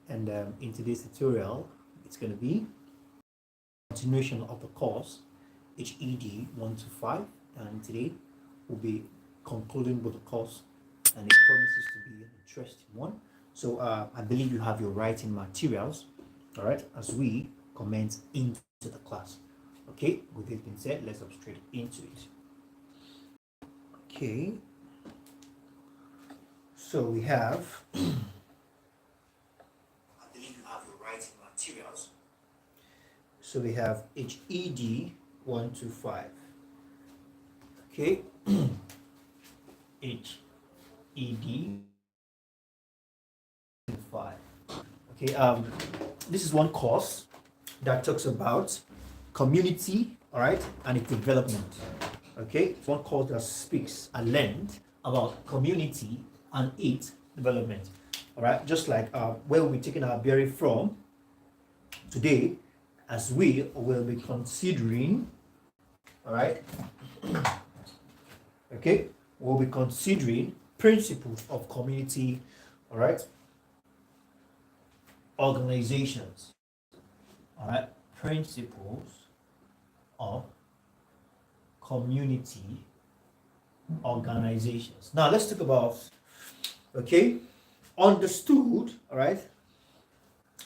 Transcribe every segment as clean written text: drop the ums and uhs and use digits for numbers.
And in today's tutorial, it's going to be continuation of the course HED125, and today we'll be concluding with the course, and it promises to be an interesting one. So I believe you have your writing materials, all right, as we commence into the class. Okay, with this being said, let's hop straight into it. Okay, so we have I believe you have your writing materials. So we have HED125. Okay, HED5. Okay, this is one course that talks about community, all right, and its development. Okay, it's one course that speaks at length about community and its development. All right, just like where we'll be taking our bearing from today, as we will be considering, all right, okay, we'll be considering principles of community, all right, organizations, all right, principles of community organizations. Now let's talk about, okay, understood, all right,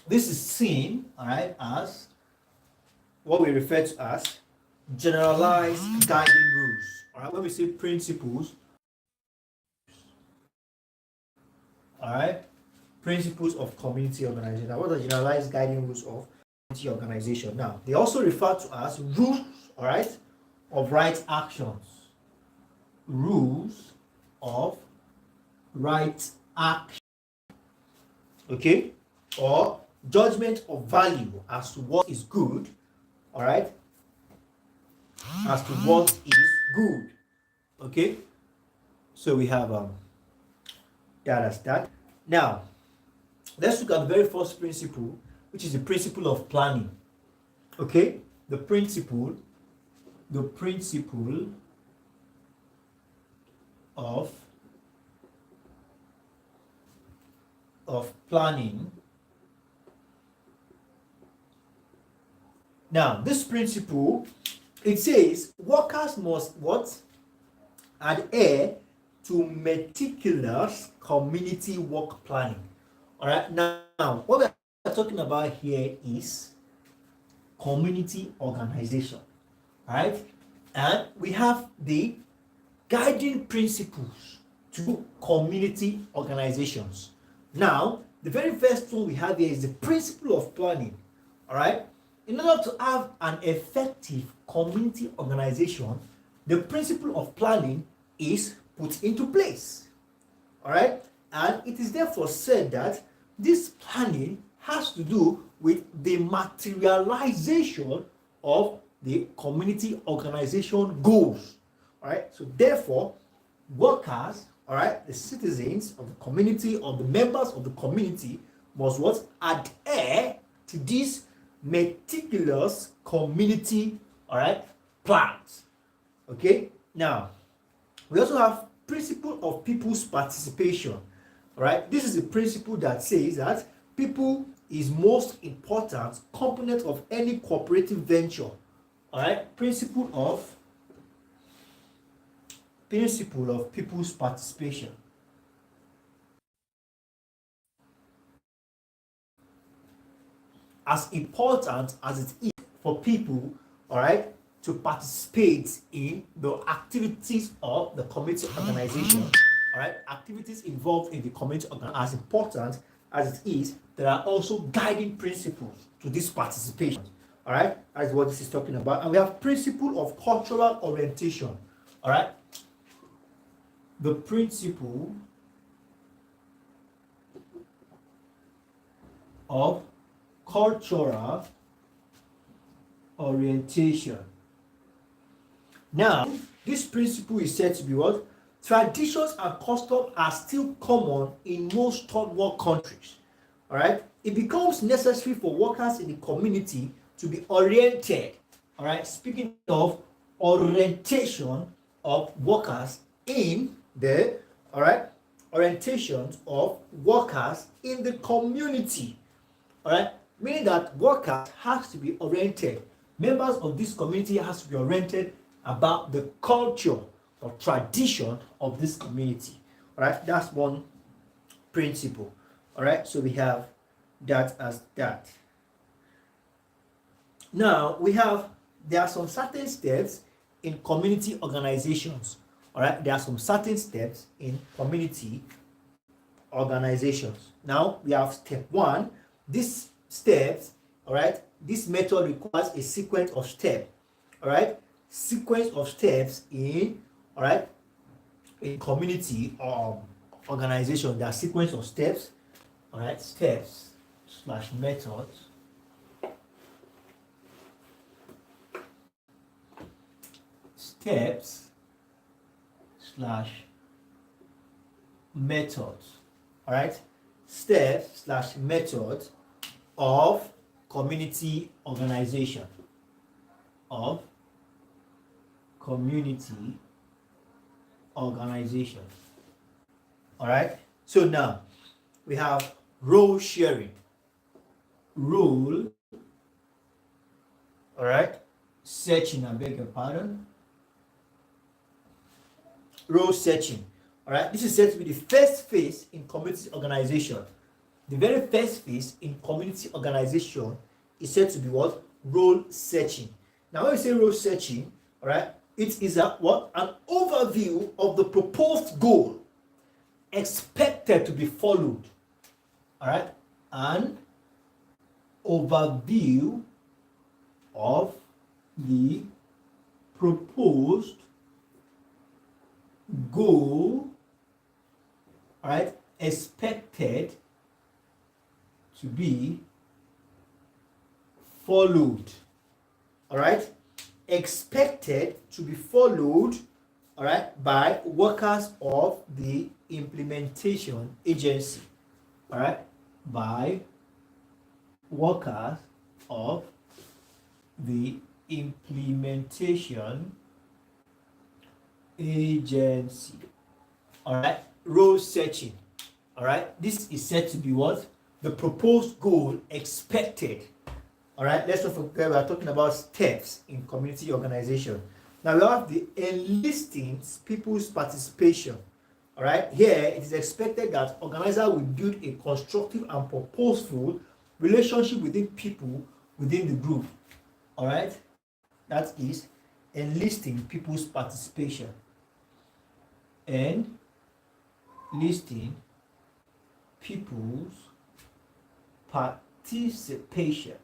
this is seen, all right, as what we refer to as generalized guiding rules. All right, when we say principles, all right, principles of community organization. Now, what are generalized guiding rules of community organization? Now, they also refer to as rules, all right, of right actions. Rules of right action. Okay, or judgment of value as to what is good, all right, as to what is good. Okay, so we have that as that. Now let's look at the very first principle, which is the principle of planning. Okay, the principle of planning. Now this principle, it says workers must what? Adhere to meticulous community work planning. All right, now what we are talking about here is community organization. All right, and we have the guiding principles to community organizations. Now the very first one we have here is the principle of planning. All right, in order to have an effective community organization, the principle of planning is put into place. All right, and it is therefore said that this planning has to do with the materialization of the community organization goals. All right, so therefore workers, all right, the citizens of the community, or the members of the community, must what? Adhere to these meticulous community, all right, plans. Okay, now we also have principle of people's participation. All right, this is a principle that says that people is most important component of any cooperative venture. All right, principle of people's participation. As important as it is for people, all right, to participate in the activities of the community organization, all right, activities involved in the community organization, as important as it is, there are also guiding principles to this participation. All right, that is what this is talking about. And we have principle of cultural orientation. All right, the principle of cultural orientation. Now, this principle is said to be what? Traditions and customs are still common in most third world countries. All right, it becomes necessary for workers in the community to be oriented. All right, speaking of orientation of workers in the, all right, orientations of workers in the community. All right, meaning that workers has to be oriented. Members of this community has to be oriented about the culture or tradition of this community. All right, that's one principle. All right, so we have that as that. Now there are some certain steps in community organizations. All right, there are some certain steps in community organizations. Now we have step one. These steps, all right, this method requires a sequence of steps. All right, sequence of steps in, all right, in community organization. There are sequence of steps. All right, steps slash methods. Steps slash methods. All right, steps slash methods of community organization. Of community organization. All right, so now we have role sharing. Role, all right, searching, I beg your pardon. Role searching. All right, this is said to be the first phase in community organization. The very first phase in community organization is said to be what? Role searching. Now, when we say role searching, all right, it is an overview of the proposed goal expected to be followed. All right, an overview of the proposed goal, all right, expected to be followed. All right, expected to be followed, all right, by workers of the implementation agency. All right, by workers of the implementation agency. All right, role searching. All right, this is said to be what? The proposed goal expected. All right, let's not forget we are talking about steps in community organization. Now we have the enlisting people's participation. All right, here it is expected that organizer will build a constructive and purposeful relationship within people within the group. All right, that is enlisting people's participation. And listing people's participation.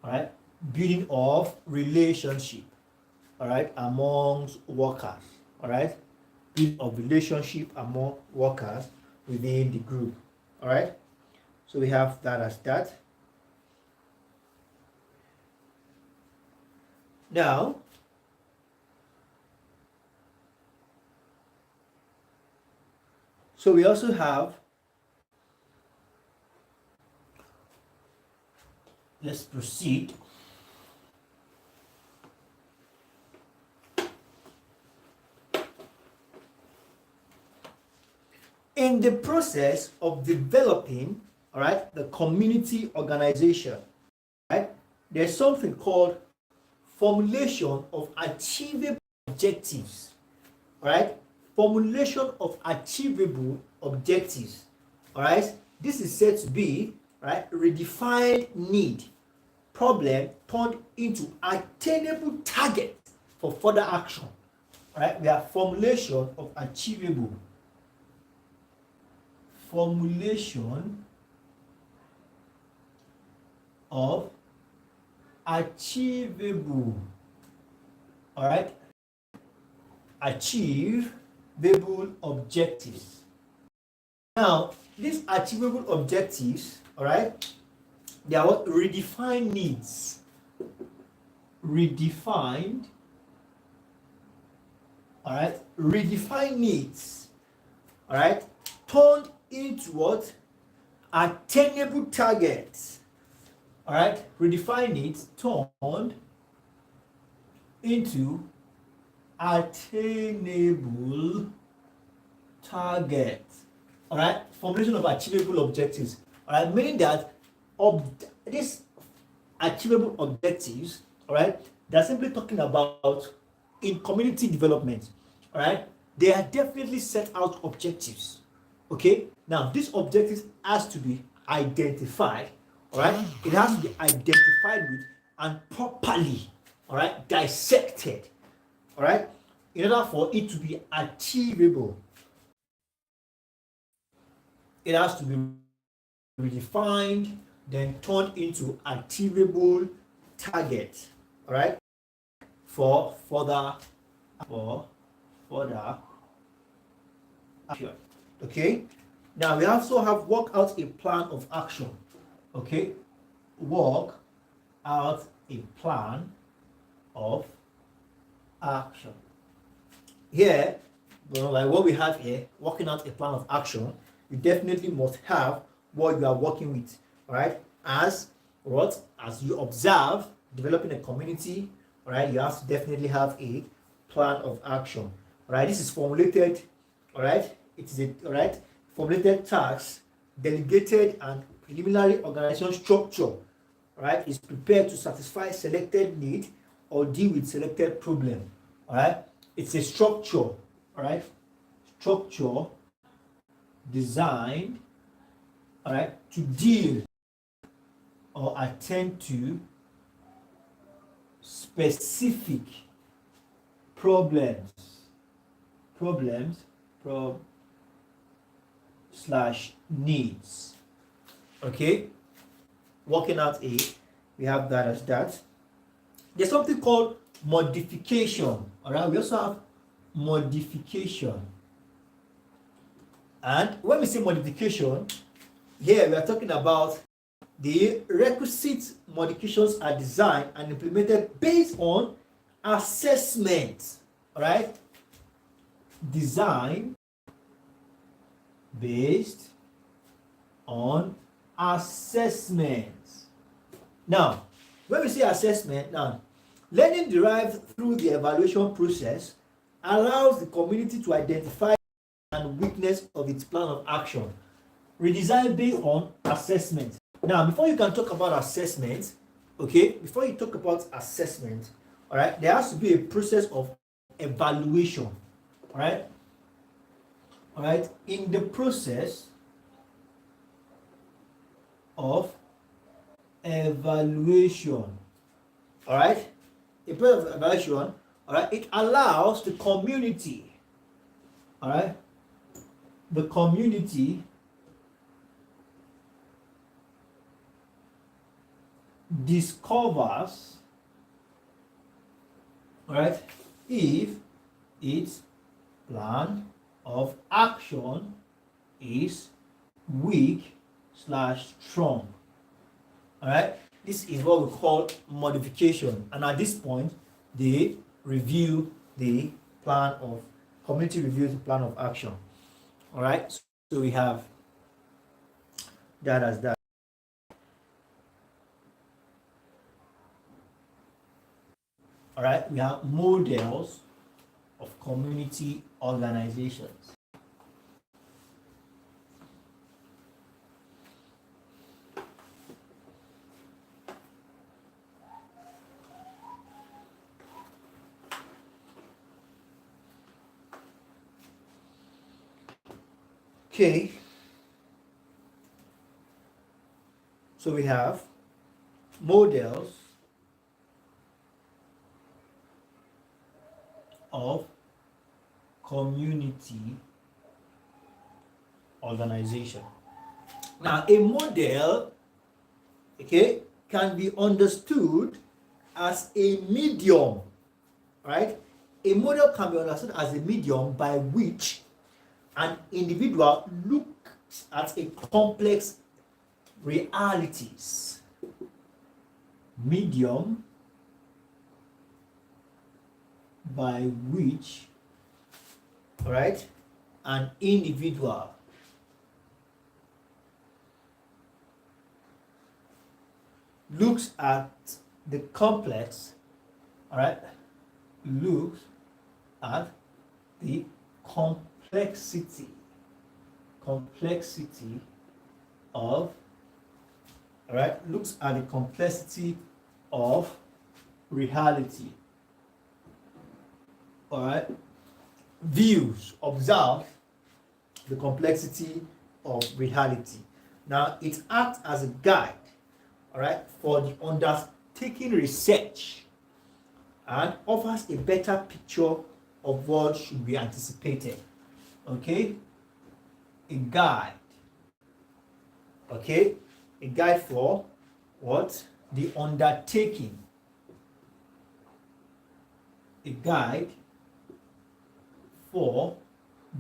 All right, building of relationship, all right, amongst workers. All right, building of relationship among workers within the group. All right, so we have that as that. Now so we also have, let's proceed. In the process of developing, all right, the community organization, right, there's something called formulation of achievable objectives. All right, formulation of achievable objectives. All right, this is said to be, right, redefined need problem turned into attainable target for further action. All right, we have formulation of achievable. Formulation of achievable. All right, achievable objectives. Now, these achievable objectives, all right, they are what? Redefined needs. Redefined, all right, redefined needs, all right, turned into what? Attainable targets. All right, redefined needs turned into attainable targets. All right, formulation of achievable objectives. All right, meaning that these achievable objectives, all right, they're simply talking about in community development, all right, they are definitely set out objectives. Okay, now these objectives has to be identified, all right, it has to be identified with and properly, all right, dissected, all right, in order for it to be achievable. It has to be redefined, then turned into achievable target, all right, for further action. Okay, now we also have work out a plan of action. Okay, work out a plan of action. Here, like what we have here, working out a plan of action, you definitely must have what you are working with, all right? As what? As you observe developing a community, all right, you have to definitely have a plan of action, all right? This is formulated, all right? It is a, all right, formulated tasks, delegated and preliminary organization structure, all right, is prepared to satisfy selected need or deal with selected problem, all right? It's a structure, all right? Structure designed, all right, to deal or attend to specific problems, slash needs. Okay, working out a, we have that as that. There's something called modification. All right, we also have modification. And when we say modification, here we are talking about the requisite modifications are designed and implemented based on assessment. All right, design based on assessment. Now, when we say assessment, now learning derived through the evaluation process allows the community to identify and weakness of its plan of action. Redesign based on assessment. Now, before you can talk about assessment, okay, before you talk about assessment, all right, there has to be a process of evaluation, all right, in the process of evaluation, all right, a process of evaluation, all right, it allows the community, all right, the community discovers, all right, if its plan of action is weak slash strong. All right, this is what we call modification, and at this point they review the plan of, community reviews the plan of action. All right, so we have that as that. All right, we have models of community organizations. Okay, so we have models of community organization. Now, a model, okay, can be understood as a medium, right? A model can be understood as a medium by which an individual looks at a complex realities. Medium by which, all right, an individual looks at the complex, all right, looks at the complexity of All right, looks at the complexity of reality. All right, views, observe the complexity of reality. Now, it acts as a guide, all right, for the undertaking research and offers a better picture of what should be anticipated. Okay, a guide. Okay, a guide for what? The undertaking. A guide for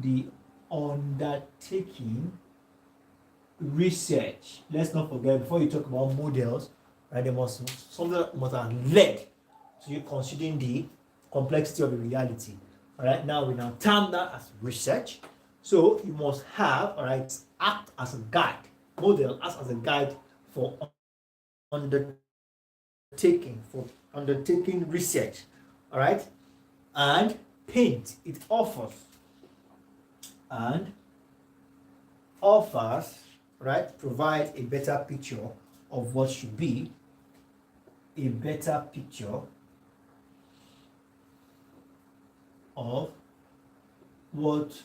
the undertaking research. Let's not forget, before you talk about models, right, there must something must have led to you considering the complexity of the reality. All right, now we now term that as research. So you must have, all right, act as a guide. Model acts as a guide for undertaking research. All right, and paint it and offers, right, provide a better picture of what should be a better picture of what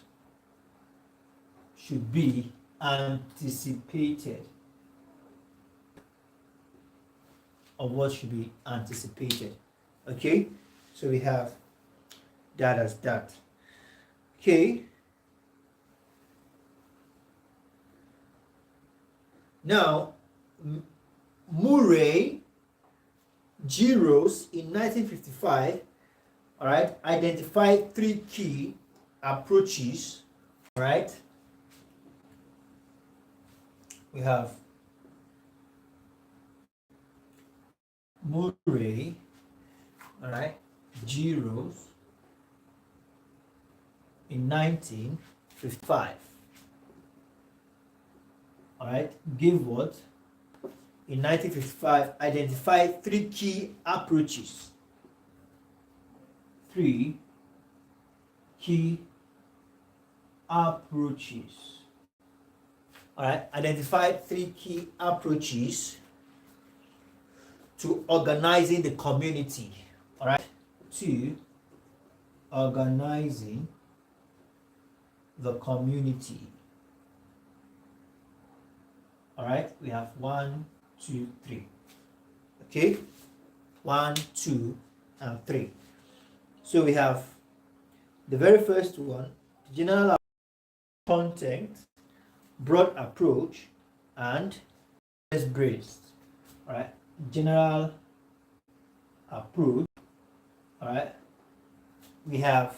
should be anticipated. Okay, so we have that as that. Okay, now Murray G. Rose in 1955, all right, identified three key approaches. All right, we have Murray, all right, G. Rose in 1955, all right, gave what? In 1955, identified three key approaches. Three key approaches. All right, identified three key approaches to organizing the community. All right, to organizing the community. All right, we have 1, 2, 3. Okay, 1, 2, and 3. So we have the very first one, general content, broad approach, and based. All right, general approach. All right, we have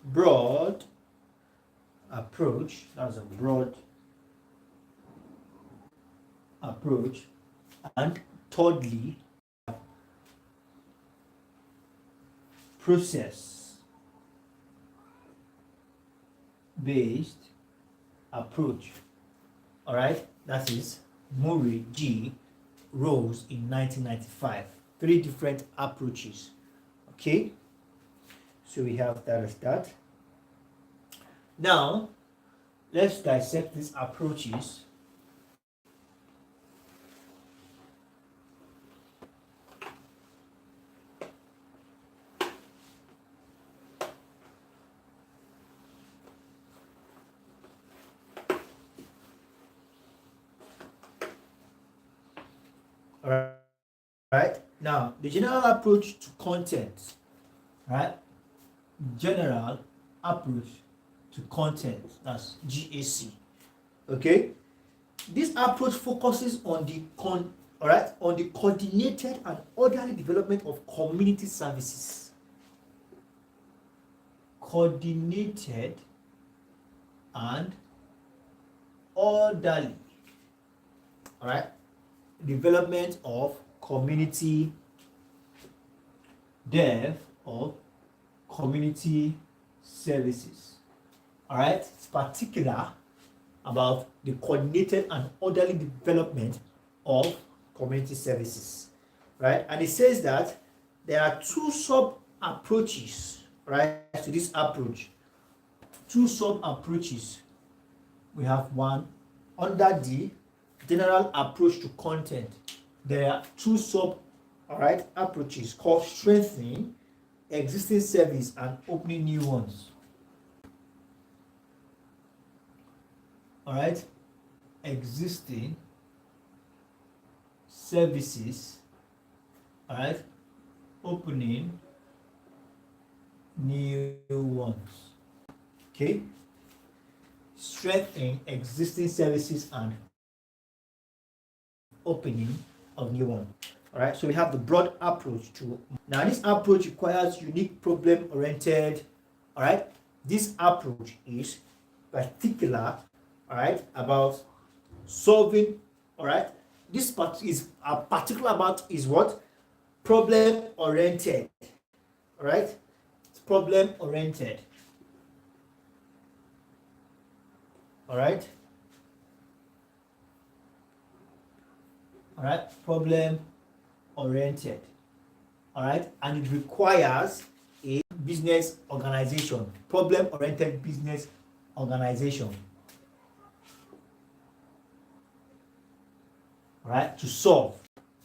broad approach. That's a broad approach, and thirdly, process based approach. All right, that is Murray G. Rose in 1995. Three different approaches. Okay, so we have that as that. Now let's dissect these approaches. All right, now the general approach to content, right? General approach to content, that's GAC. Okay, this approach focuses on the coordinated and orderly development of community services. Coordinated and orderly, all right, development of community services. All right, it's particular about the coordinated and orderly development of community services, right? And it says that there are two sub approaches, right, to this approach. Two sub approaches. We have one under the general approach to content. There are two sub approaches called strengthening existing service and opening new ones. All right, existing services, all right, opening new ones. Okay, strengthening existing services and opening of new ones. All right, so we have the broad approach to. Now this approach requires unique problem oriented. All right, this approach is particular, all right, about solving. All right, this part is particular about is what? Problem oriented. All right, it's problem oriented. All right, problem oriented. All right, and it requires a business organization, problem oriented business organization. All right, to solve.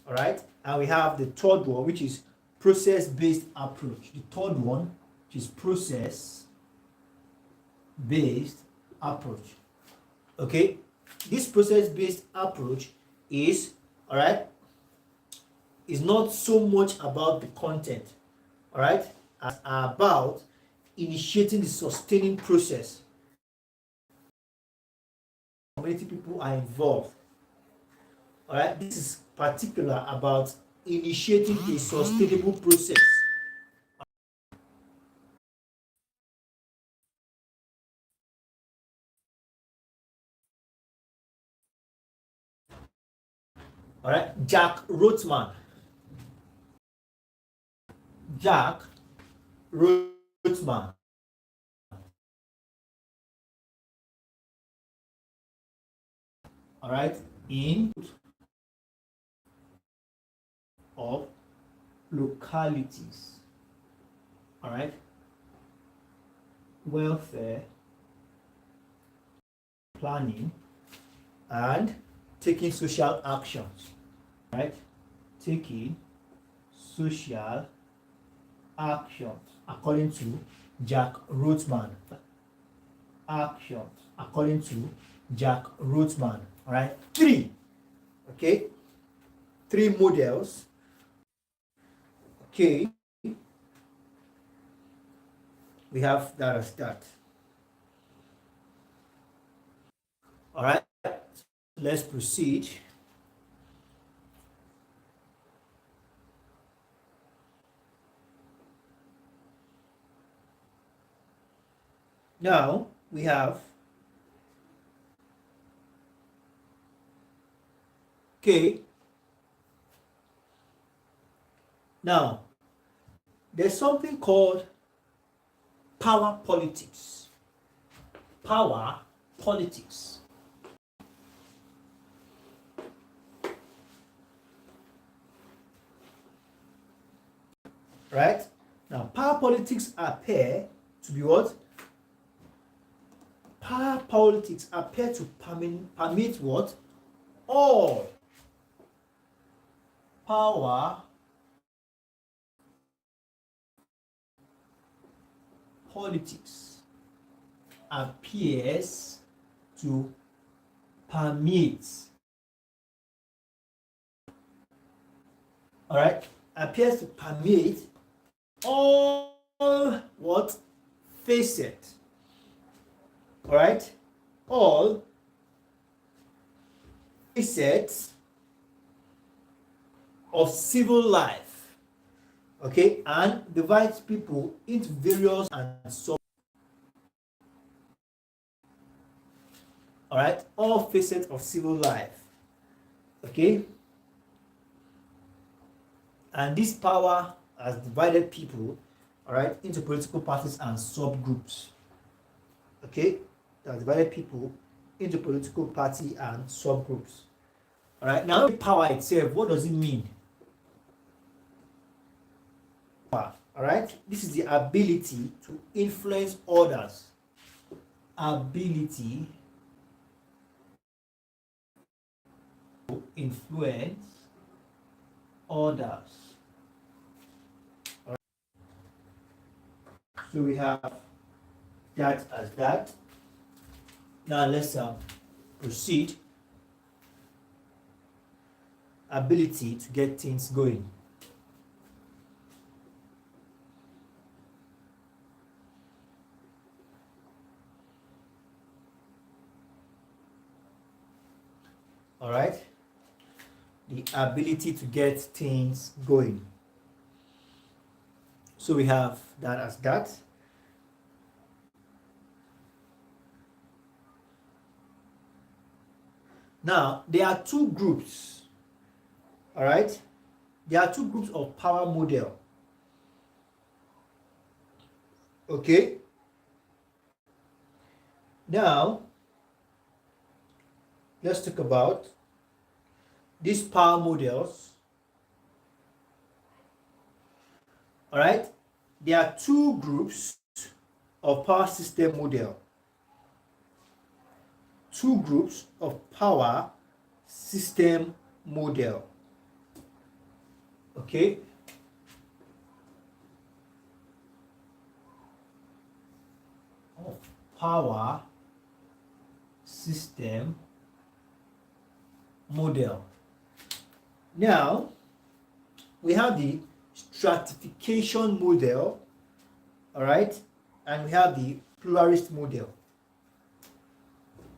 All right, and we have the third one, which is process based approach. The third one, which is process based approach. Okay, this process based approach is, all right, is not so much about the content, all right, as about initiating the sustaining process. Community people are involved. All right, this is particular about initiating a sustainable process. All right, Jack Rothman. Jack Rothman. All right, in of localities. All right, welfare planning and taking social actions. All right, taking social actions according to Jack Rothman. Actions according to Jack Rothman. All right, three. Okay, three models. Okay, we have that as that. All right, let's proceed. Now we have, okay, now there's something called power politics. Power politics. Right? Now, power politics appear to be what? Power politics appear to permit what? All power politics appears to permit, all right, appears to permit all what? Facet, all right, all facets of civil life, okay, and divides people into various and sub. All right, all facets of civil life, okay, and this power has divided people, all right, into political parties and subgroups. Okay, that divided people into political party and subgroups. All right, now power itself, what does it mean? Power, all right, this is the ability to influence others. Ability influence others. All right. So we have that as that. Now let's proceed. Ability to get things going. All right, the ability to get things going. So we have that as that. Now there are two groups. All right, there are two groups of power model. Okay, now let's talk about these power models. All right, there are two groups of power system model. Two groups of power system model. Okay, of power system model. Now we have the stratification model, all right, and we have the pluralist model.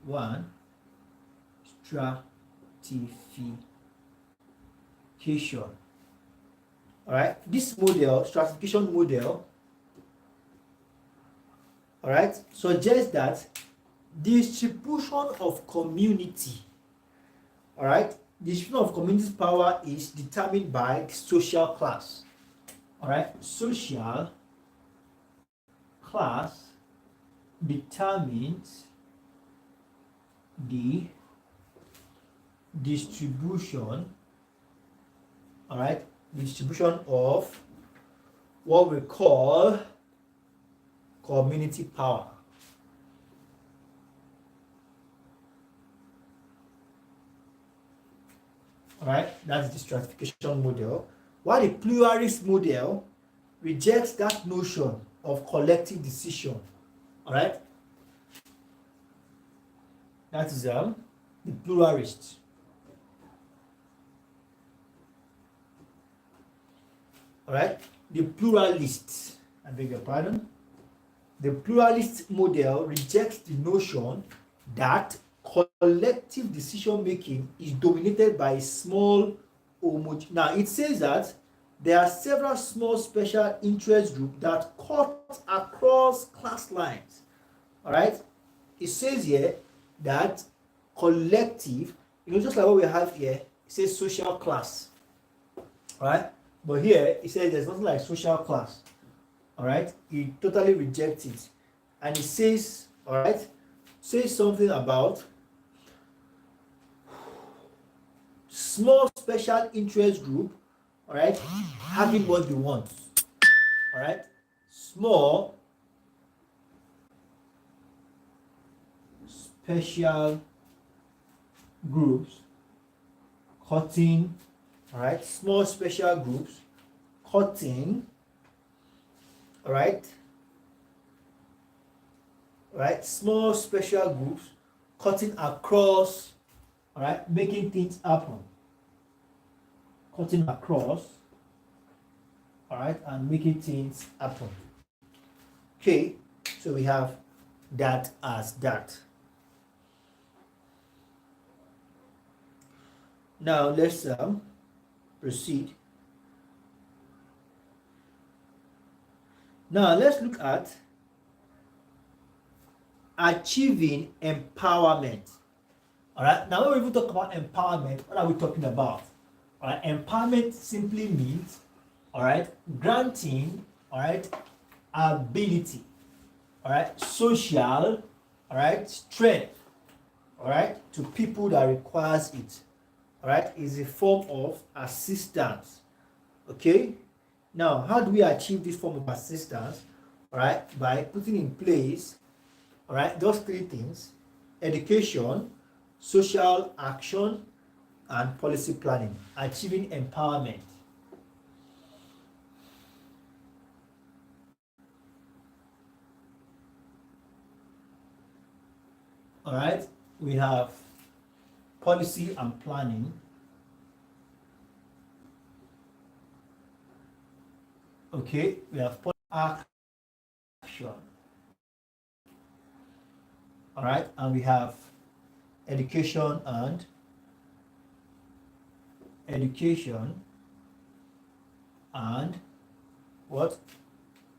One, stratification. All right, this model, stratification model, all right, suggests that distribution of community, all right, distribution of community power is determined by the social class. All right, social class determines the distribution, all right, distribution of what we call community power. All right, that's the stratification model. While the pluralist model rejects that notion of collective decision. All right, that is the pluralist. All right, the pluralist, I beg your pardon. The pluralist model rejects the notion that collective decision making is dominated by a small now it says that there are several small special interest groups that cut across class lines. All right, it says here that collective, just like what we have here, it says social class. All right, but here it says there's nothing like social class. All right, it totally rejects it, and it says, all right, says something about small special interest group, all right, having what they want. All right, small special groups cutting, all right, small special groups cutting, all right, small special groups cutting across, all right, making things happen, cutting across, all right, and making things happen. Okay, so we have that as that. Now let's proceed. Now let's look at achieving empowerment. All right, now when we talk about empowerment, what are we talking about? All right, empowerment simply means, all right, granting, all right, ability, all right, social, all right, strength, all right, to people that requires it. All right, is a form of assistance. Okay, now how do we achieve this form of assistance? All right, by putting in place, all right, those three things: education, social action, and policy planning, achieving empowerment. All right, we have policy and planning. Okay, we have action. All right, and we have education and what?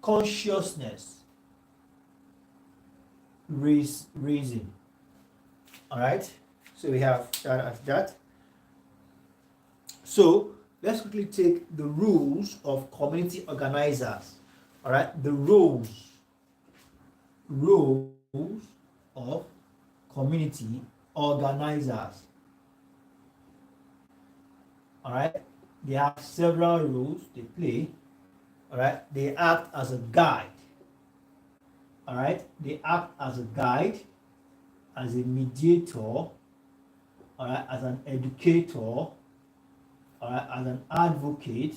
Consciousness raising. All right, so we have that as that. So let's quickly take the rules of community organizers. All right, the rules of community organizers. All right, they have several roles they play. All right, they act as a guide. All right, they act as a guide, as a mediator, all right, as an educator, all right, as an advocate,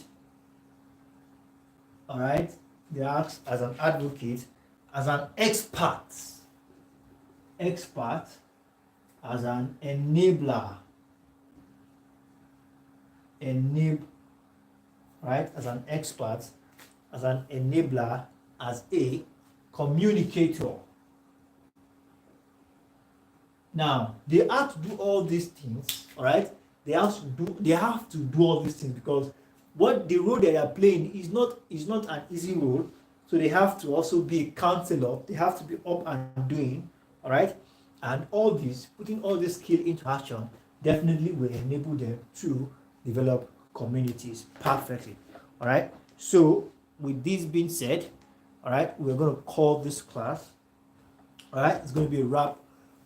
all right, they act as an advocate, as an expert, as an enabler, right, as an expert, as an enabler, as a communicator. Now they have to do all these things, all right. They have to do all these things because what the role they are playing is not an easy role. So they have to also be a counselor. They have to be up and doing, all right. And all this, putting all this skill into action, definitely will enable them to develop communities perfectly. All right. So with this being said, all right, we're going to call this class. All right, it's going to be a wrap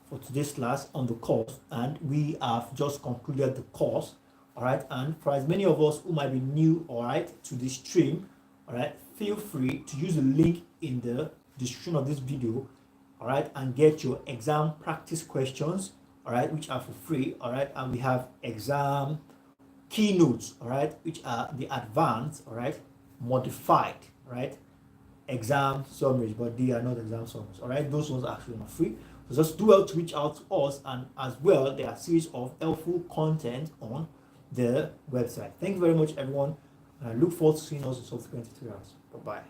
for today's class on the course, and we have just concluded the course. All right, and for as many of us who might be new, all right, to this stream, all right, feel free to use the link in the description of this video, all right, and get your exam practice questions, all right, which are for free. All right, and we have exam keynotes, all right, which are the advanced, all right, modified, right, exam summaries, but they are not exam summaries. All right, those ones are actually not free. So just do well to reach out to us, and as well there are a series of helpful content on the website. Thank you very much, everyone, and I look forward to seeing us in subsequent tutorials. Bye bye.